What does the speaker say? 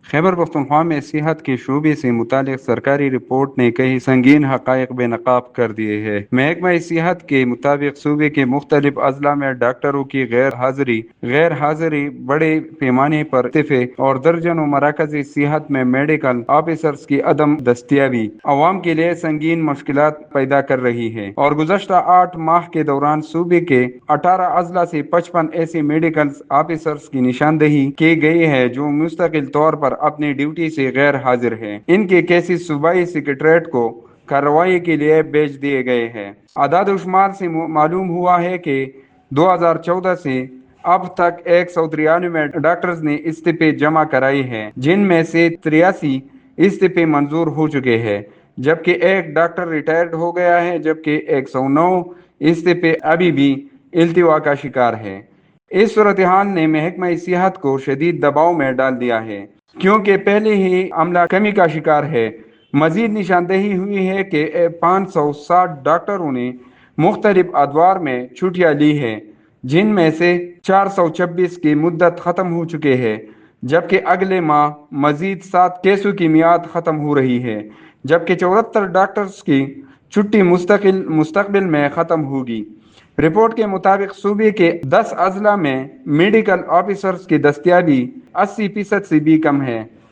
خیبر پختونخوا میں صحت کے شعبے سے متعلق سرکاری رپورٹ نے کئی سنگین حقائق بے نقاب کر دیے ہیں۔ محکمہ صحت کے مطابق صوبے کے مختلف اضلاع میں ڈاکٹروں کی غیر حاضری بڑے پیمانے پر استعفے اور درجنوں مراکزی صحت میں میڈیکل آفیسرز کی عدم دستیابی عوام کے لیے سنگین مشکلات پیدا کر رہی ہے، اور گزشتہ 8 ماہ کے دوران صوبے کے 18 اضلاع سے 55 ایسے میڈیکل آفیسرز کی نشاندہی کی گئی ہے جو مستقل طور پر اپنی ڈیوٹی سے غیر حاضر ہیں۔ ان کے کیسز صوبائی سکریٹریٹ کو کارروائی کے لیے بھیج دیے گئے ہیں۔ اعداد و شمار سے معلوم ہوا ہے کہ 2014 سے اب تک 193 ڈاکٹرز نے استعفے جمع کرائے ہیں، جن میں سے 83 استعفے منظور ہو چکے ہیں، جبکہ ایک ڈاکٹر ریٹائرڈ ہو گیا ہے، جبکہ 109 استعفے ابھی بھی التوا کا شکار ہے۔ اس صورتحال نے محکمہ صحت کو شدید دباؤ میں ڈال دیا ہے، کیونکہ پہلے ہی عملہ کمی کا شکار ہے۔ مزید نشاندہی ہوئی ہے کہ 560 ڈاکٹروں نے مختلف ادوار میں چھٹیاں لی ہیں، جن میں سے 426 کی مدت ختم ہو چکی ہے، جبکہ اگلے ماہ مزید 7 کیسوں کی میعاد ختم ہو رہی ہے، جبکہ 74 ڈاکٹرز کی چھٹی مستقبل میں ختم ہوگی۔ رپورٹ کے مطابق صوبے کے 10 اضلاع میں میڈیکل آفیسرز کی دستیابی 80% سے بھی کم ہے۔